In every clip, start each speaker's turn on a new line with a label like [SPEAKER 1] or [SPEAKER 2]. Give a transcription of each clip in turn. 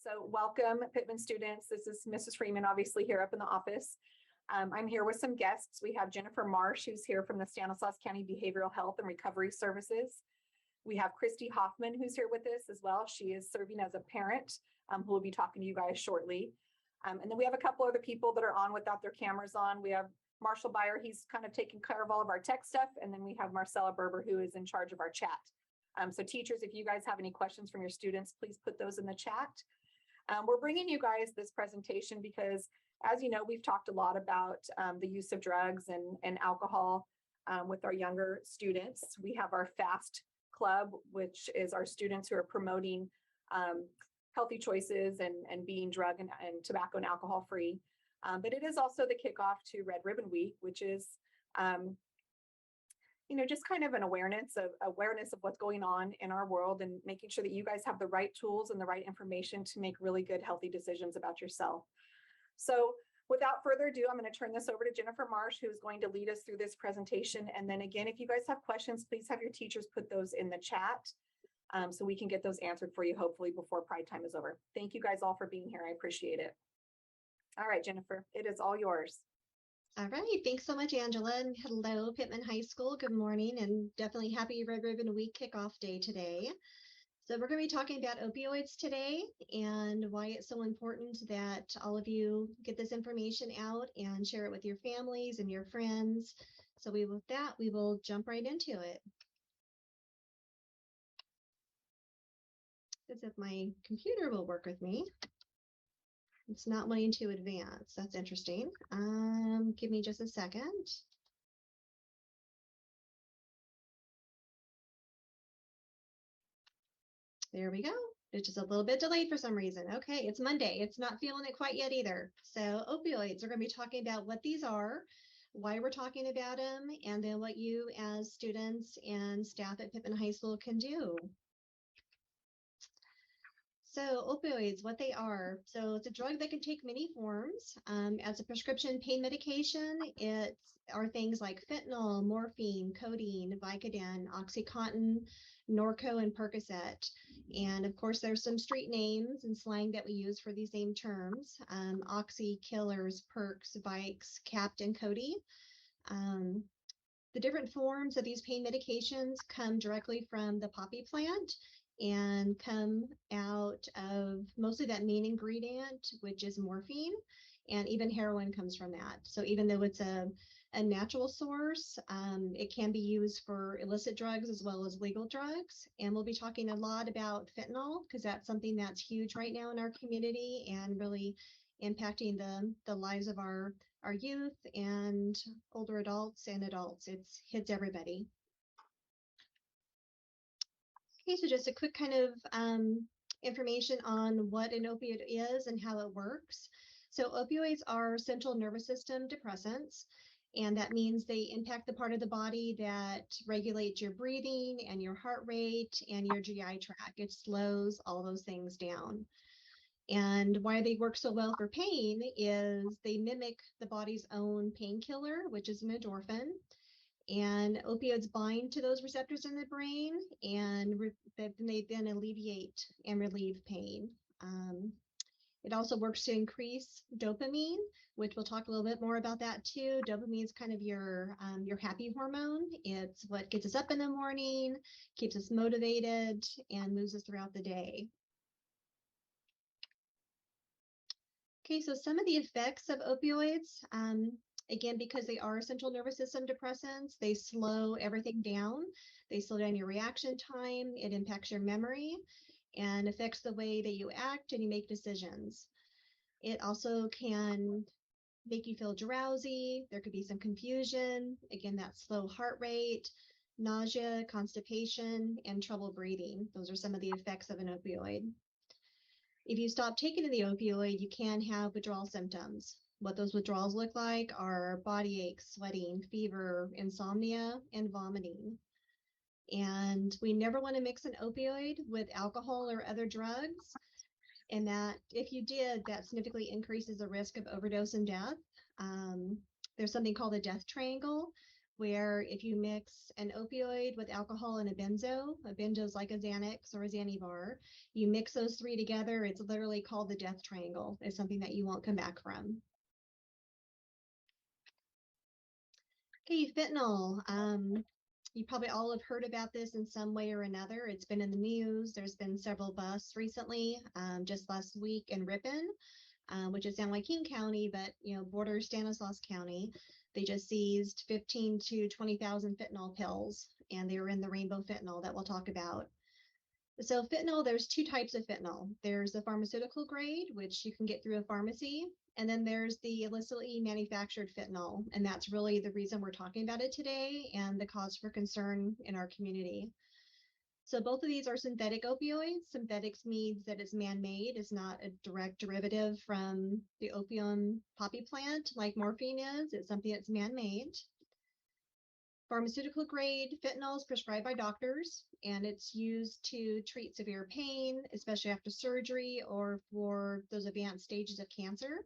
[SPEAKER 1] So welcome, Pitman students. This is Mrs. Freeman, obviously here up in the office. I'm here with some guests. We have Jennifer Marsh, who's here from the Stanislaus County Behavioral Health and Recovery Services. We have Christy Hoffman, who's here with us as well. She is serving as a parent, who will be talking to you guys shortly. And then we have a couple other people that are on without their cameras on. We have Marshall Byer, he's kind of taking care of all of our tech stuff. And then we have Marcella Berber, who is in charge of our chat. So teachers, if you guys have any questions from your students, please put those in the chat. We're bringing you guys this presentation because, as you know, we've talked a lot about the use of drugs and alcohol with our younger students. We have our FAST Club, which is our students who are promoting healthy choices and being drug and tobacco and alcohol free. But it is also the kickoff to Red Ribbon Week, which is just kind of an awareness of what's going on in our world and making sure that you guys have the right tools and the right information to make really good, healthy decisions about yourself. So without further ado, I'm going to turn this over to Jennifer Marsh, who's going to lead us through this presentation. And then again, if you guys have questions, please have your teachers put those in the chat so we can get those answered for you, hopefully before Pride Time is over. Thank you guys all for being here. I appreciate it. All right, Jennifer, it is all yours.
[SPEAKER 2] All right, thanks so much, Angela, and hello, Pitman High School. Good morning, and definitely happy Red Ribbon Week kickoff day today. So we're going to be talking about opioids today and why it's so important that all of you get this information out and share it with your families and your friends. So with that, we will jump right into it. As if my computer will work with me. It's not wanting to advance. That's interesting. Give me just a second. There we go. It's just a little bit delayed for some reason. Okay, it's Monday. It's not feeling it quite yet either. So opioids, we're going to be talking about what these are, why we're talking about them, and then what you as students and staff at Pitman High School can do. So opioids, what they are. So it's a drug that can take many forms. As a prescription pain medication, it are things like fentanyl, morphine, codeine, Vicodin, OxyContin, Norco, and Percocet. And of course, there's some street names and slang that we use for these same terms. Oxy, Killers, Perks, Vikes, Capt, and Cody. The different forms of these pain medications come directly from the poppy plant and come out of mostly that main ingredient, which is morphine, and even heroin comes from that. So even though it's a natural source, it can be used for illicit drugs as well as legal drugs. And we'll be talking a lot about fentanyl because that's something that's huge right now in our community and really impacting the lives of our youth and older adults and adults. It hits everybody. Okay, so just a quick kind of information on what an opioid is and how it works. So opioids are central nervous system depressants, and that means they impact the part of the body that regulates your breathing and your heart rate and your GI tract. It slows all those things down. And why they work so well for pain is they mimic the body's own painkiller, which is an endorphin. And opioids bind to those receptors in the brain, and they then alleviate and relieve pain. It also works to increase dopamine, which we'll talk a little bit more about that too. Dopamine is kind of your happy hormone. It's what gets us up in the morning, keeps us motivated, and moves us throughout the day. Okay, so some of the effects of opioids, again, because they are central nervous system depressants, they slow everything down. They slow down your reaction time. It impacts your memory and affects the way that you act and you make decisions. It also can make you feel drowsy. There could be some confusion. Again, that slow heart rate, nausea, constipation, and trouble breathing. Those are some of the effects of an opioid. If you stop taking the opioid, you can have withdrawal symptoms. What those withdrawals look like are body aches, sweating, fever, insomnia, and vomiting. And we never want to mix an opioid with alcohol or other drugs. And that if you did, that significantly increases the risk of overdose and death. There's something called a death triangle, where if you mix an opioid with alcohol and a benzo is like a Xanax or a Xanibar, you mix those three together, it's literally called the death triangle. It's something that you won't come back from. Okay, fentanyl. You probably all have heard about this in some way or another. It's been in the news. There's been several busts recently, just last week in Ripon, which is San Joaquin County, but borders Stanislaus County. They just seized 15 to 20,000 fentanyl pills, and they were in the rainbow fentanyl that we'll talk about. So fentanyl, there's two types of fentanyl. There's the pharmaceutical grade, which you can get through a pharmacy, and then there's the illicitly manufactured fentanyl, and that's really the reason we're talking about it today and the cause for concern in our community. So both of these are synthetic opioids. Synthetics means that it's man-made. It's not a direct derivative from the opium poppy plant like morphine is. It's something that's man-made. Pharmaceutical grade fentanyl is prescribed by doctors, and it's used to treat severe pain, especially after surgery or for those advanced stages of cancer.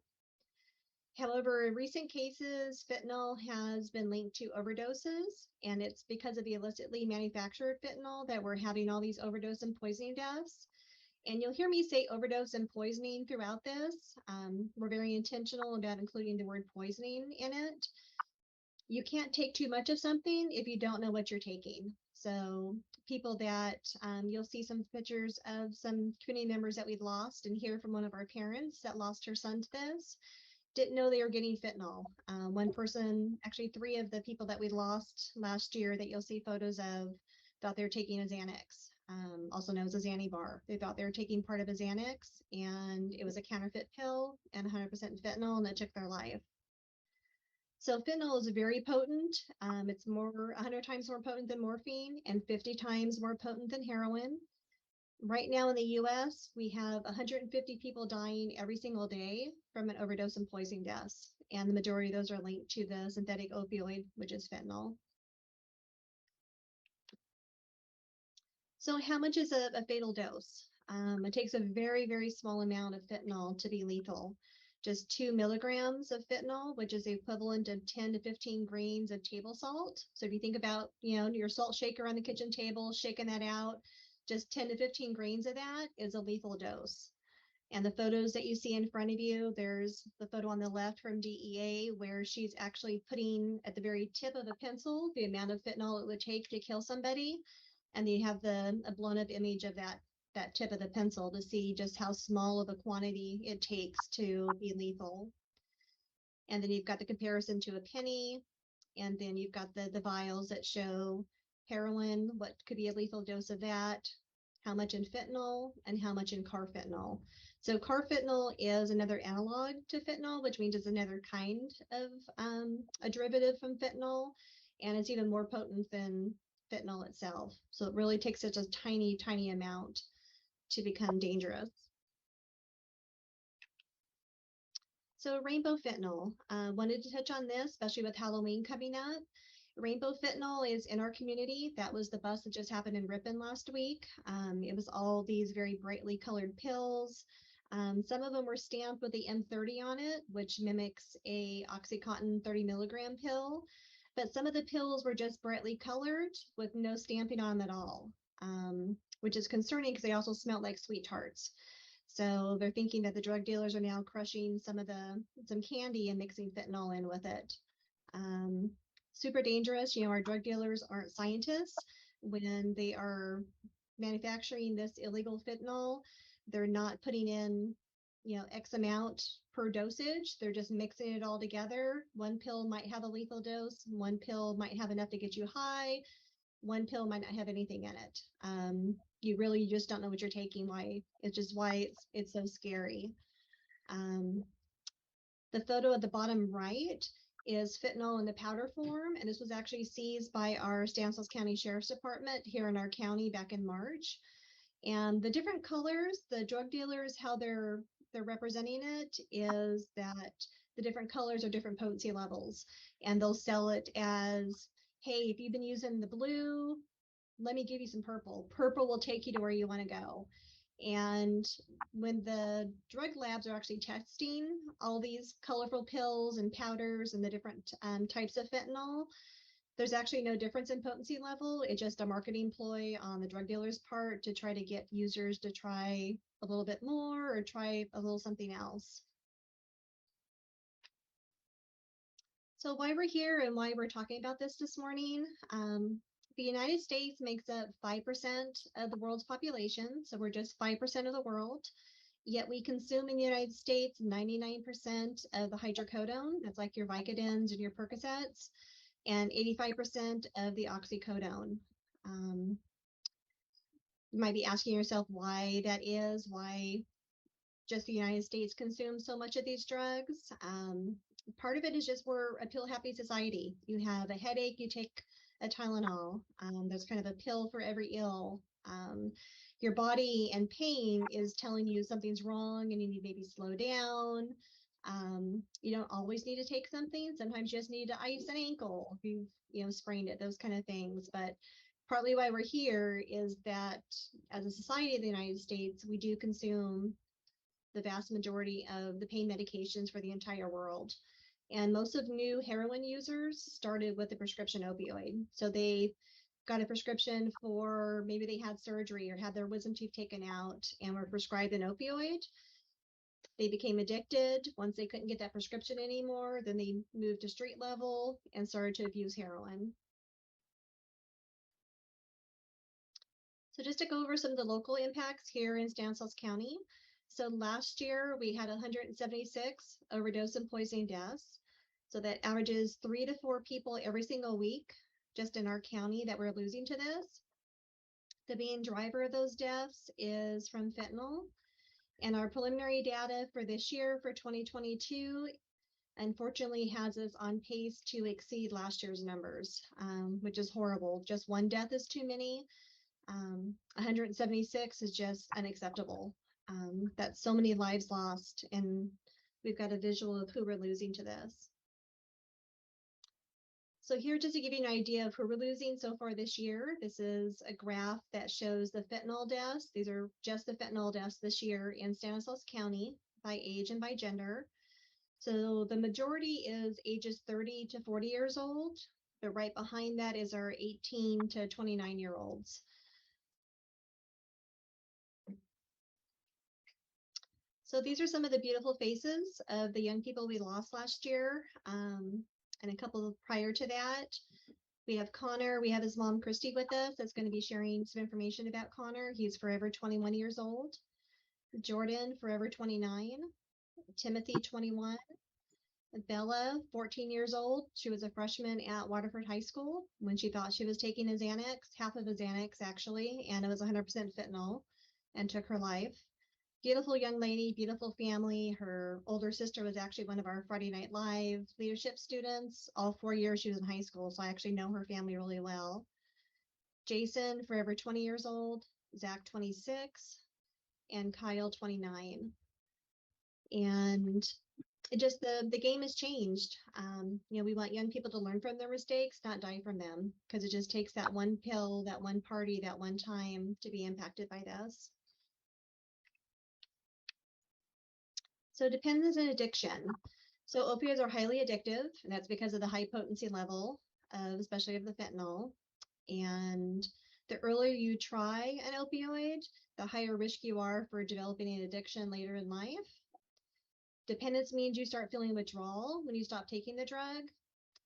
[SPEAKER 2] However, in recent cases, fentanyl has been linked to overdoses, and it's because of the illicitly manufactured fentanyl that we're having all these overdose and poisoning deaths. And you'll hear me say overdose and poisoning throughout this. We're very intentional about including the word poisoning in it. You can't take too much of something if you don't know what you're taking. So people that you'll see some pictures of some community members that we've lost, and hear from one of our parents that lost her son to this, didn't know they were getting fentanyl. One person, actually three of the people that we lost last year that you'll see photos of, thought they were taking a Xanax, also known as a Xanibar. They thought they were taking part of a Xanax, and it was a counterfeit pill and 100% fentanyl, and it took their life. So fentanyl is very potent. It's 100 times more potent than morphine and 50 times more potent than heroin. Right now in the US, we have 150 people dying every single day from an overdose and poisoning deaths. And the majority of those are linked to the synthetic opioid, which is fentanyl. So how much is a fatal dose? It takes a very, very small amount of fentanyl to be lethal. Just 2 milligrams of fentanyl, which is the equivalent of 10 to 15 grains of table salt. So if you think about, your salt shaker on the kitchen table, shaking that out, just 10 to 15 grains of that is a lethal dose. And the photos that you see in front of you, there's the photo on the left from DEA where she's actually putting at the very tip of a pencil the amount of fentanyl it would take to kill somebody. And then you have a blown up image of that tip of the pencil to see just how small of a quantity it takes to be lethal. And then you've got the comparison to a penny, and then you've got the vials that show heroin, what could be a lethal dose of that, how much in fentanyl, and how much in carfentanil. So carfentanil is another analog to fentanyl, which means it's another kind of a derivative from fentanyl, and it's even more potent than fentanyl itself. So it really takes such a tiny, tiny amount to become dangerous. So rainbow fentanyl, wanted to touch on this, especially with Halloween coming up. Rainbow fentanyl is in our community. That was the bust that just happened in Ripon last week. It was all these very brightly colored pills. Some of them were stamped with the M30 on it, which mimics a Oxycontin 30 milligram pill. But some of the pills were just brightly colored with no stamping on them at all, which is concerning because they also smelled like sweet tarts. So they're thinking that the drug dealers are now crushing some candy and mixing fentanyl in with it. Super dangerous. Our drug dealers aren't scientists. When they are manufacturing this illegal fentanyl, they're not putting in, X amount per dosage. They're just mixing it all together. One pill might have a lethal dose. One pill might have enough to get you high. One pill might not have anything in it. You really just don't know what you're taking. Why it's so scary. The photo at the bottom right is fentanyl in the powder form, and this was actually seized by our Stanislaus County Sheriff's Department here in our county back in March. And the different colors, the drug dealers, how they're representing it is that the different colors are different potency levels, and they'll sell it as, hey, if you've been using the blue, let me give you some purple. Purple will take you to where you want to go. And when the drug labs are actually testing all these colorful pills and powders and the different types of fentanyl, There's actually no difference in potency level. It's just a marketing ploy on the drug dealer's part to try to get users to try a little bit more or try a little something else. So why we're here and why we're talking about this morning, the United States makes up 5% of the world's population. So we're just 5% of the world. Yet we consume in the United States 99% of the hydrocodone. That's like your Vicodins and your Percocets, and 85% of the oxycodone. You might be asking yourself why that is, why just the United States consumes so much of these drugs. Part of it is just we're a pill happy society. You have a headache, you take a Tylenol. There's kind of a pill for every ill. Your body and pain is telling you something's wrong and you need maybe slow down. You don't always need to take something. Sometimes you just need to ice an ankle if you've sprained it, those kind of things. But partly why we're here is that as a society in the United States, we do consume the vast majority of the pain medications for the entire world. And most of new heroin users started with a prescription opioid. So they got a prescription for maybe they had surgery or had their wisdom teeth taken out and were prescribed an opioid. They became addicted. Once they couldn't get that prescription anymore, then they moved to street level and started to abuse heroin. So just to go over some of the local impacts here in Stanislaus County. So last year we had 176 overdose and poisoning deaths. So that averages 3 to 4 people every single week just in our county that we're losing to this. The main driver of those deaths is from fentanyl. And our preliminary data for this year, for 2022, unfortunately has us on pace to exceed last year's numbers, which is horrible. Just one death is too many. 176 is just unacceptable. That's so many lives lost, and we've got a visual of who we're losing to this. So here, just to give you an idea of who we're losing so far this year, this is a graph that shows the fentanyl deaths. These are just the fentanyl deaths this year in Stanislaus County by age and by gender. So the majority is ages 30 to 40 years old, but right behind that is our 18 to 29-year-olds. So these are some of the beautiful faces of the young people we lost last year, and a couple prior to that. We have Connor, we have his mom, Christy, with us. That's going to be sharing some information about Connor. He's forever 21 years old. Jordan, forever 29. Timothy, 21. Bella, 14 years old. She was a freshman at Waterford High School when she thought she was taking a Xanax, half of a Xanax actually, and it was 100% fentanyl, and took her life. Beautiful young lady, beautiful family. Her older sister was actually one of our Friday Night Live leadership students. All 4 years she was in high school, so I actually know her family really well. Jason, forever 20 years old. Zach, 26. And Kyle, 29. And it just, the game has changed. We want young people to learn from their mistakes, not die from them, because it just takes that one pill, that one party, that one time to be impacted by this. So dependence and addiction. So opioids are highly addictive, and that's because of the high potency level of, especially of the fentanyl. And the earlier you try an opioid, the higher risk you are for developing an addiction later in life. Dependence means you start feeling withdrawal when you stop taking the drug.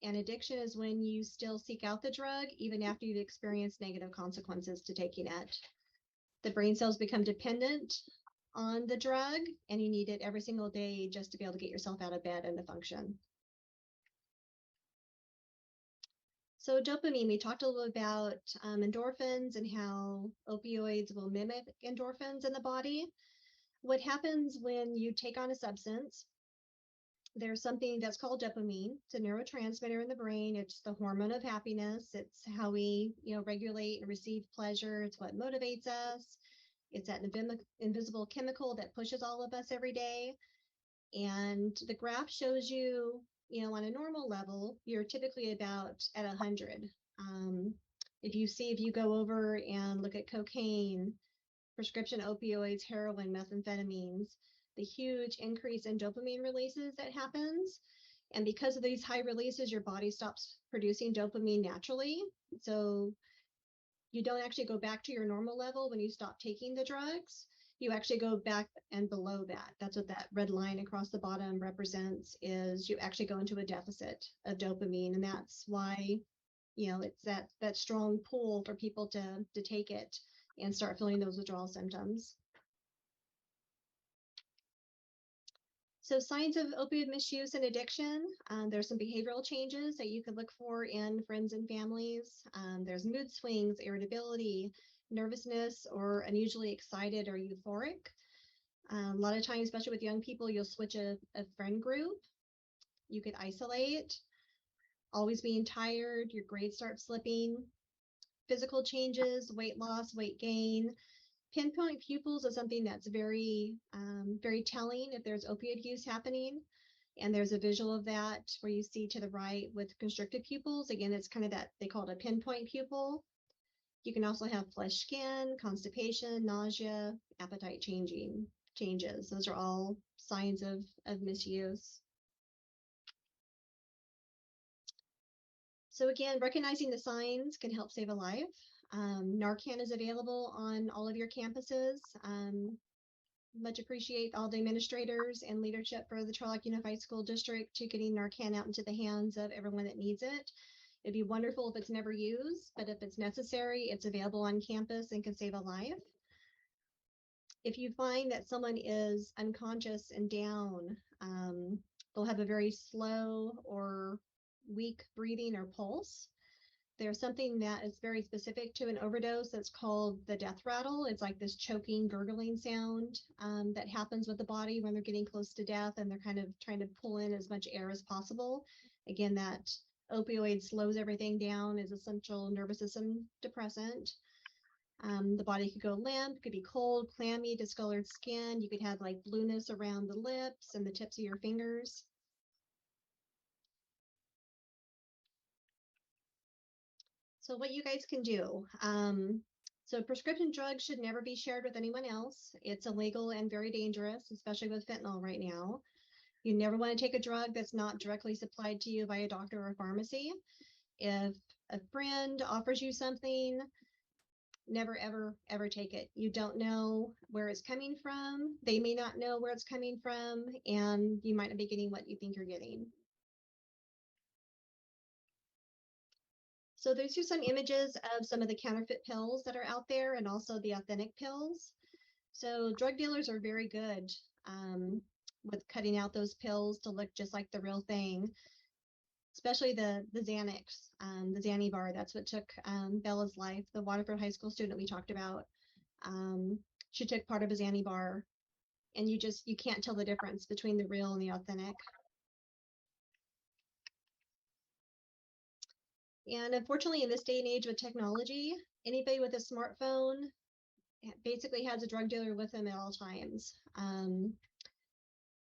[SPEAKER 2] And addiction is when you still seek out the drug, even after you've experienced negative consequences to taking it. The brain cells become dependent on the drug, and you need it every single day just to be able to get yourself out of bed and to function. So dopamine, we talked a little about endorphins and how opioids will mimic endorphins in the body. What happens when you take on a substance, there's something that's called dopamine. It's a neurotransmitter in the brain. It's the hormone of happiness. It's how we, regulate and receive pleasure. It's what motivates us. It's that invisible chemical that pushes all of us every day. And the graph shows you, on a normal level, you're typically about at 100. If you go over and look at cocaine, prescription opioids, heroin, methamphetamines, the huge increase in dopamine releases that happens And because of these high releases, your body stops producing dopamine naturally. So you don't actually go back to your normal level when you stop taking the drugs. You actually go back and below that. That's what that red line across the bottom represents, is you actually go into a deficit of dopamine. And that's why, it's that strong pull for people to take it and start feeling those withdrawal symptoms. So signs of opioid misuse and addiction, there's some behavioral changes that you could look for in friends and families. There's mood swings, irritability, nervousness, or unusually excited or euphoric. A lot of times, especially with young people, you'll switch a friend group. You could isolate, always being tired, your grades start slipping, physical changes, weight loss, weight gain. Pinpoint pupils is something that's very, very telling if there's opioid use happening. And there's a visual of that where you see to the right with constricted pupils. Again, it's kind of that, they call it a pinpoint pupil. You can also have flushed skin, constipation, nausea, appetite changes. Those are all signs of misuse. So again, recognizing the signs can help save a life. Narcan is available on all of your campuses. Much appreciate all the administrators and leadership for the Charlotte Unified School District to getting Narcan out into the hands of everyone that needs it. It'd be wonderful if it's never used, but if it's necessary, it's available on campus and can save a life. If you find that someone is unconscious and down, they'll have a very slow or weak breathing or pulse. There's something that is very specific to an overdose that's called the death rattle. It's like this choking, gurgling sound that happens with the body when they're getting close to death and they're kind of trying to pull in as much air as possible. Again, that opioid slows everything down as a central nervous system depressant. The body could go limp, could be cold, clammy, discolored skin. You could have like blueness around the lips and the tips of your fingers. So what you guys can do. So prescription drugs should never be shared with anyone else. It's illegal and very dangerous, especially with fentanyl right now. You never want to take a drug that's not directly supplied to you by a doctor or a pharmacy. If a friend offers you something, never, ever, ever take it. You don't know where it's coming from. They may not know where it's coming from, and you might not be getting what you think you're getting. So there's just some images of some of the counterfeit pills that are out there and also the authentic pills. So drug dealers are very good with cutting out those pills to look just like the real thing, especially the Xanax, the Xanny bar. That's what took Bella's life, the Waterford High School student we talked about. She took part of a Xanny bar, and you can't tell the difference between the real and the authentic. And unfortunately, in this day and age with technology, anybody with a smartphone basically has a drug dealer with them at all times.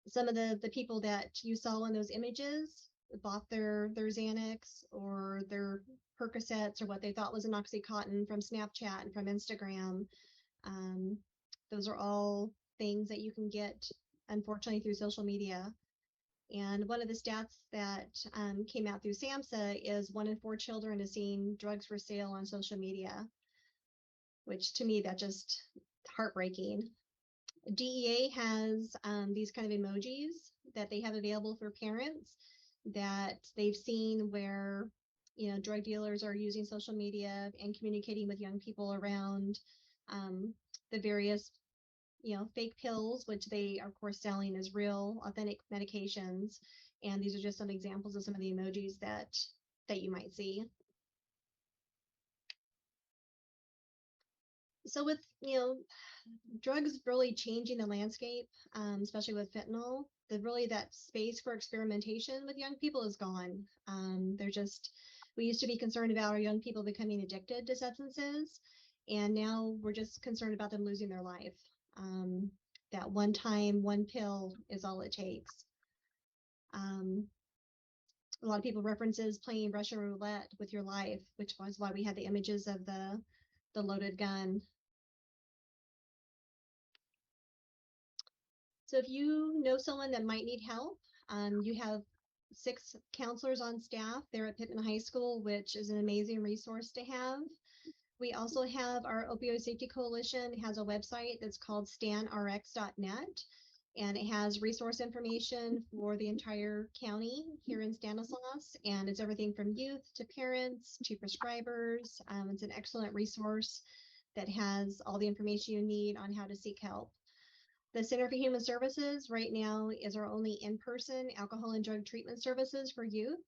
[SPEAKER 2] Some of the people that you saw in those images bought their Xanax or their Percocets or what they thought was an Oxycontin from Snapchat and from Instagram. Those are all things that you can get, unfortunately, through social media. And one of the stats that came out through SAMHSA is 1 in 4 children is seeing drugs for sale on social media, which to me, that's just heartbreaking. DEA has these kind of emojis that they have available for parents that they've seen where, drug dealers are using social media and communicating with young people around the various fake pills, which they are, of course, selling as real, authentic medications. And these are just some examples of some of the emojis that you might see. So with, drugs really changing the landscape, especially with fentanyl, that space for experimentation with young people is gone. We used to be concerned about our young people becoming addicted to substances, and now we're just concerned about them losing their life. That one time, one pill is all it takes. A lot of people references playing Russian roulette with your life, which was why we had the images of the loaded gun. So if you know someone that might need help, you have 6 counselors on staff there at Pitman High School, which is an amazing resource to have. We also have our Opioid Safety Coalition has a website that's called stanrx.net, and it has resource information for the entire county here in Stanislaus, and it's everything from youth to parents to prescribers. It's an excellent resource that has all the information you need on how to seek help. The Center for Human Services right now is our only in-person alcohol and drug treatment services for youth.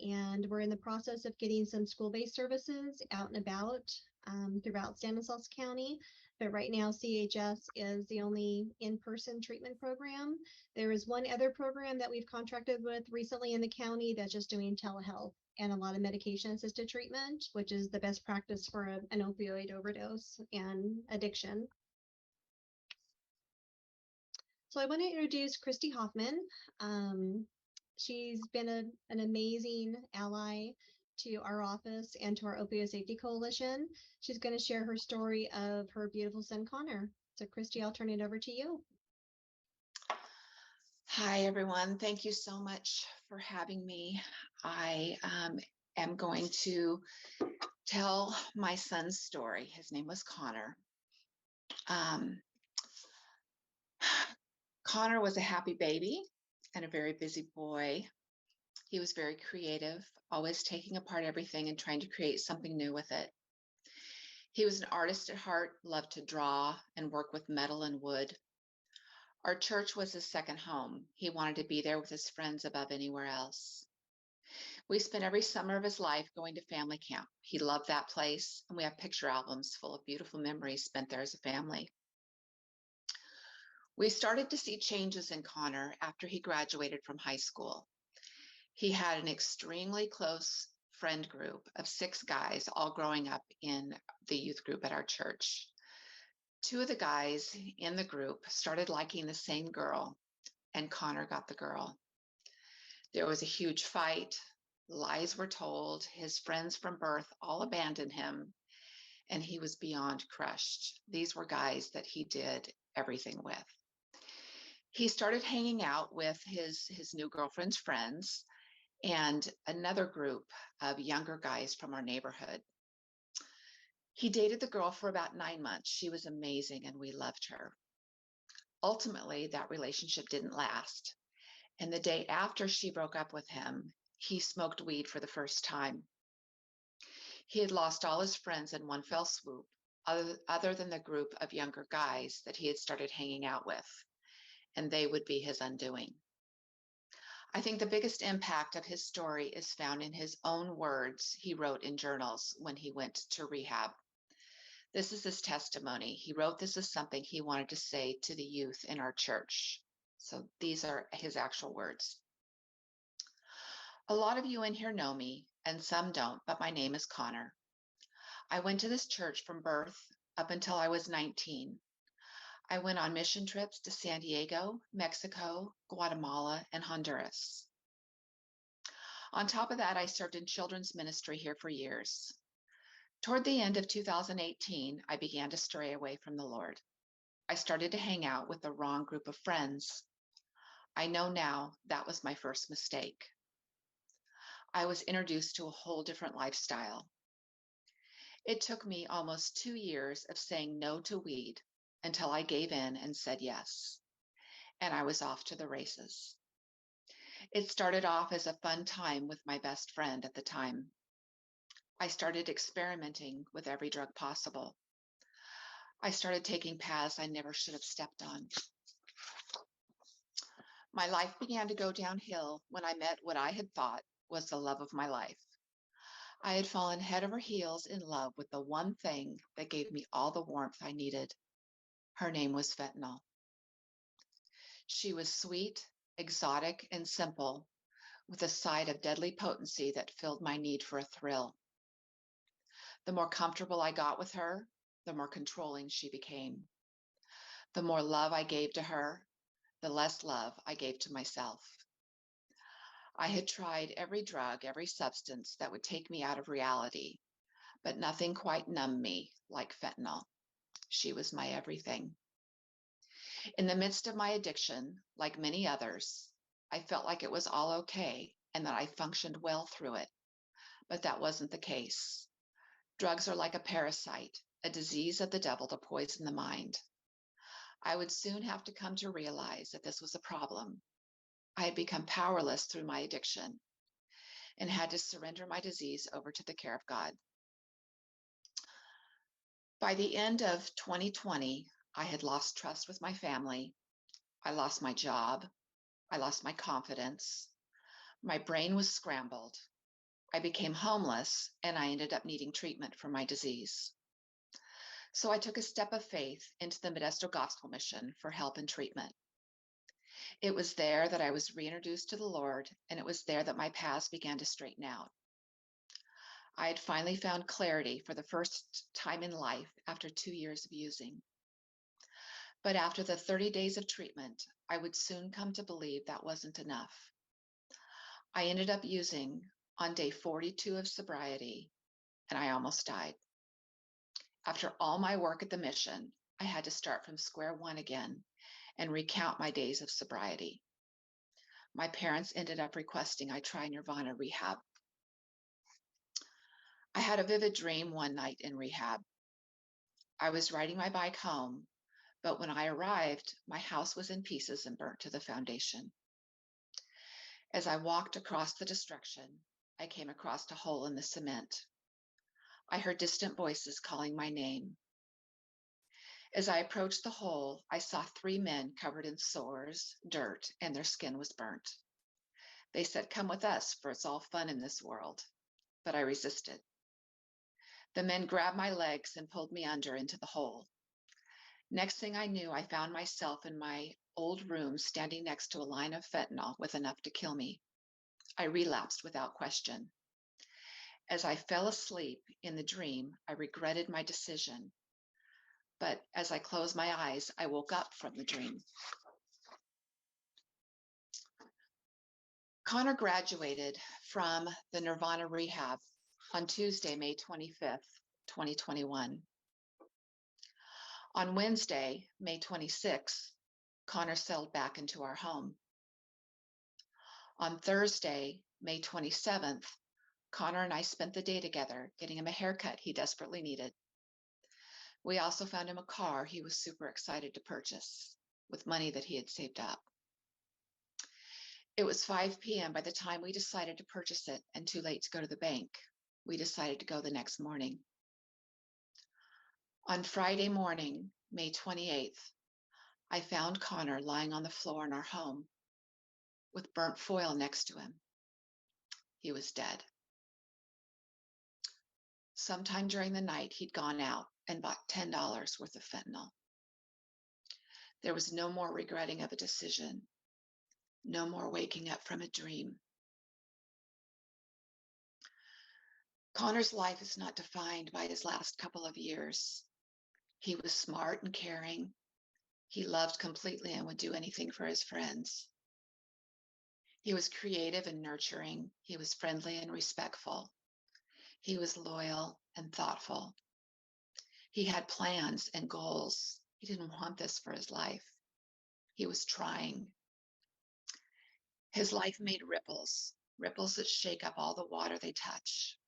[SPEAKER 2] And we're in the process of getting some school-based services out and about throughout Stanislaus County. But right now, CHS is the only in-person treatment program. There is one other program that we've contracted with recently in the county that's just doing telehealth and a lot of medication-assisted treatment, which is the best practice for an opioid overdose and addiction. So I want to introduce Christy Hoffman. She's been an amazing ally to our office and to our Opioid Safety Coalition. She's going to share her story of her beautiful son, Connor. So Christy, I'll turn it over to you.
[SPEAKER 3] Hi, everyone. Thank you so much for having me. I am going to tell my son's story. His name was Connor. Connor was a happy baby and a very busy boy. He was very creative, always taking apart everything and trying to create something new with it. He was an artist at heart, loved to draw and work with metal and wood. Our church was his second home. He wanted to be there with his friends above anywhere else. We spent every summer of his life going to family camp. He loved that place, and we have picture albums full of beautiful memories spent there as a family. We started to see changes in Connor after he graduated from high school. He had an extremely close friend group of 6 guys, all growing up in the youth group at our church. 2 of the guys in the group started liking the same girl, and Connor got the girl. There was a huge fight. Lies were told. His friends from birth all abandoned him, and he was beyond crushed. These were guys that he did everything with. He started hanging out with his new girlfriend's friends and another group of younger guys from our neighborhood. He dated the girl for about 9 months. She was amazing, and we loved her. Ultimately, that relationship didn't last. And the day after she broke up with him, he smoked weed for the first time. He had lost all his friends in one fell swoop, other than the group of younger guys that he had started hanging out with, and they would be his undoing. I think the biggest impact of his story is found in his own words he wrote in journals when he went to rehab. This is his testimony. He wrote this as something he wanted to say to the youth in our church. So these are his actual words. A lot of you in here know me, and some don't, but my name is Connor. I went to this church from birth up until I was 19. I went on mission trips to San Diego, Mexico, Guatemala, and Honduras. On top of that, I served in children's ministry here for years. Toward the end of 2018, I began to stray away from the Lord. I started to hang out with the wrong group of friends. I know now that was my first mistake. I was introduced to a whole different lifestyle. It took me almost 2 years of saying no to weed until I gave in and said yes, and I was off to the races. It started off as a fun time with my best friend at the time. I started experimenting with every drug possible. I started taking paths I never should have stepped on. My life began to go downhill when I met what I had thought was the love of my life. I had fallen head over heels in love with the one thing that gave me all the warmth I needed. Her name was Fentanyl. She was sweet, exotic, and simple, with a side of deadly potency that filled my need for a thrill. The more comfortable I got with her, the more controlling she became. The more love I gave to her, the less love I gave to myself. I had tried every drug, every substance that would take me out of reality, but nothing quite numbed me like fentanyl. She was my everything. In the midst of my addiction, like many others, I felt like it was all okay and that I functioned well through it, but that wasn't the case. Drugs are like a parasite, a disease of the devil to poison the mind. I would soon have to come to realize that this was a problem. I had become powerless through my addiction and had to surrender my disease over to the care of God. By the end of 2020, I had lost trust with my family. I lost my job. I lost my confidence. My brain was scrambled. I became homeless, and I ended up needing treatment for my disease. So I took a step of faith into the Modesto Gospel Mission for help and treatment. It was there that I was reintroduced to the Lord, and it was there that my paths began to straighten out. I had finally found clarity for the first time in life after 2 years of using. But after the 30 days of treatment, I would soon come to believe that wasn't enough. I ended up using on day 42 of sobriety, and I almost died. After all my work at the mission, I had to start from square one again and recount my days of sobriety. My parents ended up requesting I try Nirvana rehab. I had a vivid dream one night in rehab. I was riding my bike home, but when I arrived, my house was in pieces and burnt to the foundation. As I walked across the destruction, I came across a hole in the cement. I heard distant voices calling my name. As I approached the hole, I saw 3 men covered in sores, dirt, and their skin was burnt. They said, "Come with us, for it's all fun in this world." But I resisted. The men grabbed my legs and pulled me under into the hole. Next thing I knew, I found myself in my old room standing next to a line of fentanyl with enough to kill me. I relapsed without question. As I fell asleep in the dream, I regretted my decision. But as I closed my eyes, I woke up from the dream. Connor graduated from the Nirvana rehab on Tuesday, May 25th, 2021. On Wednesday, May 26th, Connor settled back into our home. On Thursday, May 27th, Connor and I spent the day together getting him a haircut he desperately needed. We also found him a car he was super excited to purchase with money that he had saved up. It was 5 p.m. by the time we decided to purchase it and too late to go to the bank. We decided to go the next morning. On Friday morning, May 28th, I found Connor lying on the floor in our home with burnt foil next to him. He was dead. Sometime during the night, he'd gone out and bought $10 worth of fentanyl. There was no more regretting of a decision, no more waking up from a dream. Connor's life is not defined by his last couple of years. He was smart and caring. He loved completely and would do anything for his friends. He was creative and nurturing. He was friendly and respectful. He was loyal and thoughtful. He had plans and goals. He didn't want this for his life. He was trying. His life made ripples, ripples that shake up all the water they touch.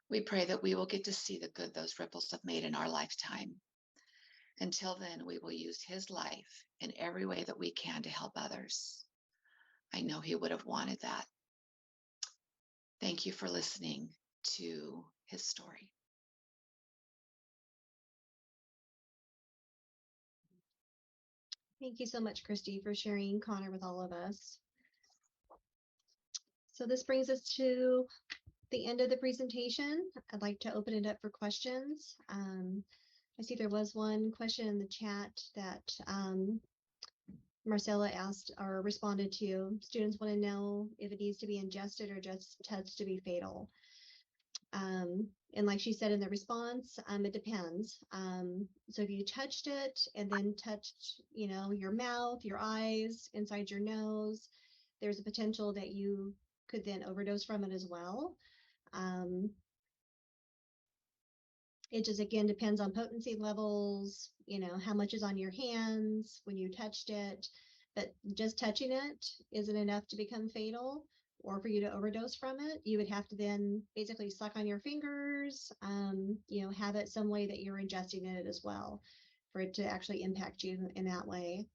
[SPEAKER 3] We pray that we will get to see the good those ripples have made in our lifetime. Until then, we will use his life in every way that we can to help others. I know he would have wanted that. Thank you for listening to his story.
[SPEAKER 2] Thank you so much, Christy, for sharing Connor with all of us. So this brings us to the end of the presentation. I'd like to open it up for questions. I see there was one question in the chat that Marcella asked or responded to. Students want to know if it needs to be ingested or just touched to be fatal. And like she said in the response, it depends. So if you touched it and then touched, your mouth, your eyes, inside your nose, there's a potential that you could then overdose from it as well. It just, again, depends on potency levels, how much is on your hands when you touched it. but just touching it isn't enough to become fatal or for you to overdose from it. You would have to then basically suck on your fingers, have it some way that you're ingesting it as well for it to actually impact you in that way.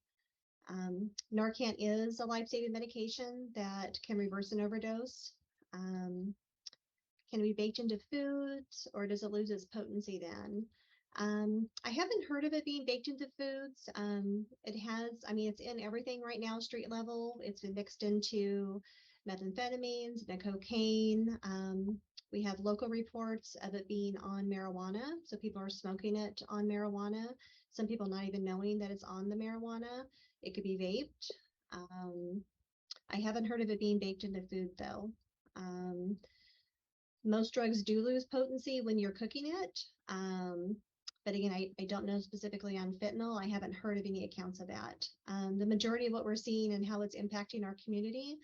[SPEAKER 2] Narcan is a life-saving medication that can reverse an overdose. Can it be baked into foods, or does it lose its potency then? I haven't heard of it being baked into foods. It's in everything right now, street level. It's been mixed into methamphetamines, the cocaine. We have local reports of it being on marijuana. So people are smoking it on marijuana. Some people not even knowing that it's on the marijuana. It could be vaped. I haven't heard of it being baked into food though. Most drugs do lose potency when you're cooking it. But again, I don't know specifically on fentanyl. I haven't heard of any accounts of that. The majority of what we're seeing and how it's impacting our community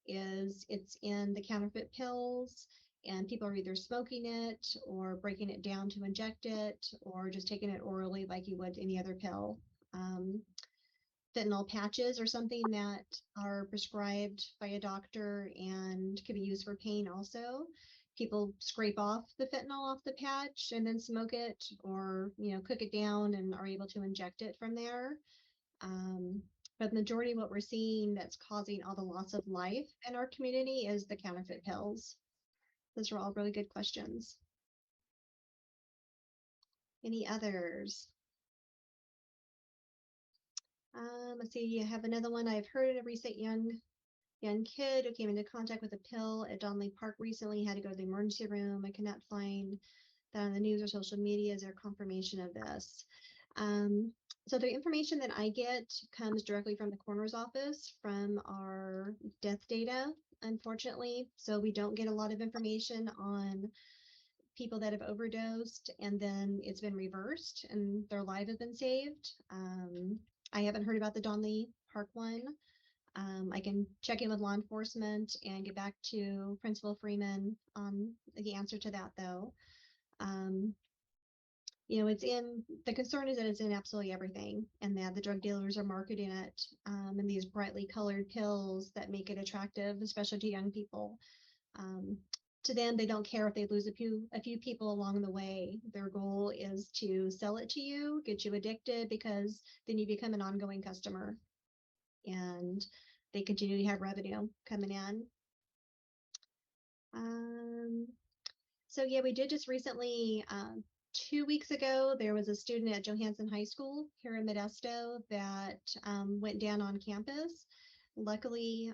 [SPEAKER 2] is it's in the counterfeit pills, and people are either smoking it or breaking it down to inject it or just taking it orally like you would any other pill. Fentanyl patches are something that are prescribed by a doctor and can be used for pain also. People scrape off the fentanyl off the patch and then smoke it, or cook it down and are able to inject it from there. But the majority of what we're seeing that's causing all the loss of life in our community is the counterfeit pills. Those are all really good questions. Any others? Let's see, I have another one. I've heard of a recent young kid who came into contact with a pill at Donley Park recently, had to go to the emergency room. I cannot find that on the news or social media. Is there confirmation of this? So the information that I get comes directly from the coroner's office, from our death data, unfortunately. So we don't get a lot of information on people that have overdosed and then it's been reversed and their life has been saved. I haven't heard about the Donley Park one. I can check in with law enforcement and get back to Principal Freeman on the answer to that, though. The concern is that it's in absolutely everything, and that the drug dealers are marketing it in these brightly colored pills that make it attractive, especially to young people. To them, they don't care if they lose a few people along the way. Their goal is to sell it to you, get you addicted, because then you become an ongoing customer. And they continue to have revenue coming in. So yeah, we did just recently, 2 weeks ago, there was a student at Johansen High School here in Modesto that went down on campus. Luckily,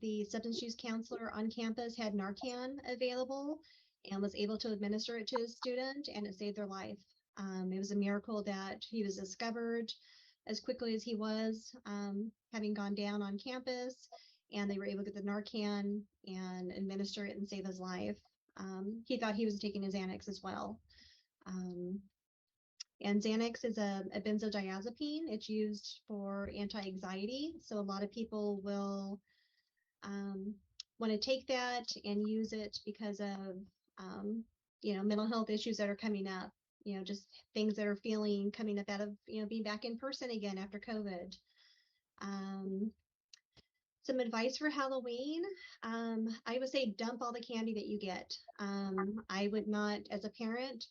[SPEAKER 2] the substance use counselor on campus had Narcan available and was able to administer it to the student, and it saved their life. It was a miracle that he was discovered as quickly as he was, having gone down on campus, and they were able to get the Narcan and administer it and save his life. He thought he was taking his Xanax as well. And Xanax is a benzodiazepine. It's used for anti-anxiety. So a lot of people will want to take that and use it because of, mental health issues that are coming up. Just things that are coming up out of, being back in person again after COVID. Some advice for Halloween. I would say dump all the candy that you get. I would not, as a parent,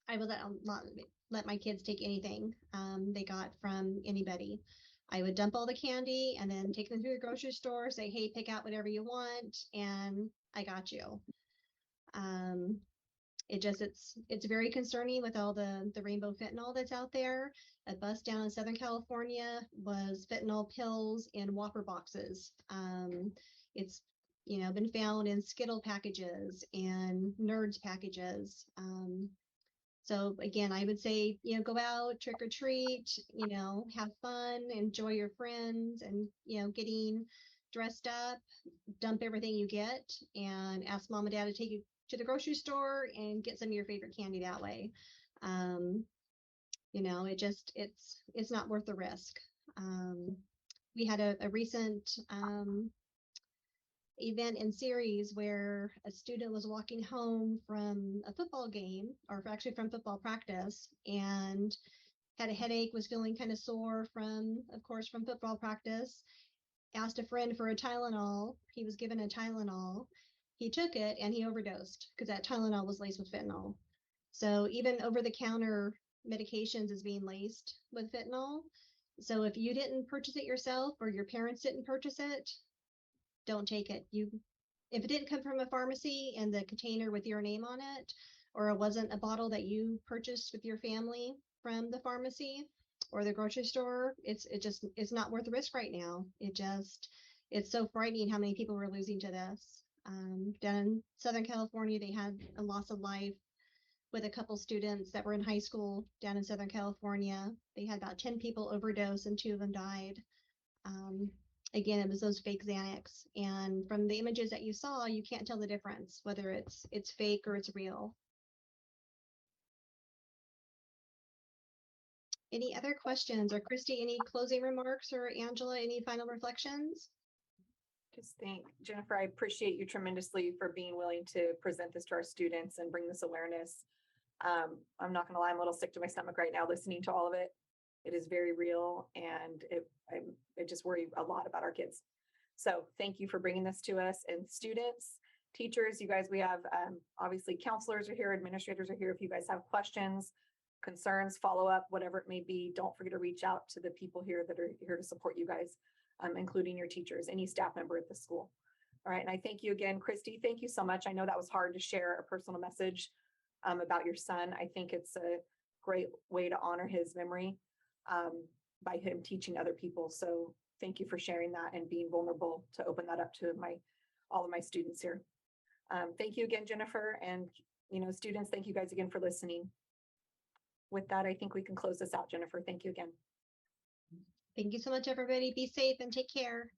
[SPEAKER 2] I would not let my kids take anything they got from anybody. I would dump all the candy and then take them to the grocery store, say, hey, pick out whatever you want, and I got you. It's very concerning with all the rainbow fentanyl that's out there. A bust down in Southern California was fentanyl pills in Whopper boxes. It's been found in Skittle packages and Nerds packages. So again, I would say, go out, trick or treat, have fun, enjoy your friends, and getting dressed up, dump everything you get, and ask mom and dad to take you to the grocery store and get some of your favorite candy that way. It's not worth the risk. We had a recent event in series where a student was walking home from a football game, or actually from football practice, and had a headache, was feeling kind of sore of course, from football practice, asked a friend for a Tylenol. He was given a Tylenol. He took it and he overdosed because that Tylenol was laced with fentanyl. So even over-the-counter medications is being laced with fentanyl. So if you didn't purchase it yourself or your parents didn't purchase it, don't take it. If it didn't come from a pharmacy and the container with your name on it, or it wasn't a bottle that you purchased with your family from the pharmacy or the grocery store, it's not worth the risk right now. It's so frightening how many people we're losing to this. Down in Southern California, they had a loss of life with a couple students that were in high school down in Southern California. They had about 10 people overdose and 2 of them died. Again, it was those fake Xanax. And from the images that you saw, you can't tell the difference, whether it's fake or it's real. Any other questions? Or Christy, any closing remarks? Or Angela, any final reflections?
[SPEAKER 1] Just think, Jennifer, I appreciate you tremendously for being willing to present this to our students and bring this awareness. I'm not gonna lie, I'm a little sick to my stomach right now listening to all of it. It is very real, and I just worry a lot about our kids. So thank you for bringing this to us. And students, teachers, you guys, we have obviously counselors are here, administrators are here. If you guys have questions, concerns, follow up, whatever it may be, don't forget to reach out to the people here that are here to support you guys, including your teachers, any staff member at the school. All right, and I thank you again, Christy. Thank you so much. I know that was hard to share a personal message about your son. I think it's a great way to honor his memory by him teaching other people. So thank you for sharing that and being vulnerable to open that up to all of my students here. Thank you again, Jennifer, and students, thank you guys again for listening. With that, I think we can close this out, Jennifer. Thank you again.
[SPEAKER 2] Thank you so much, everybody. Be safe and take care.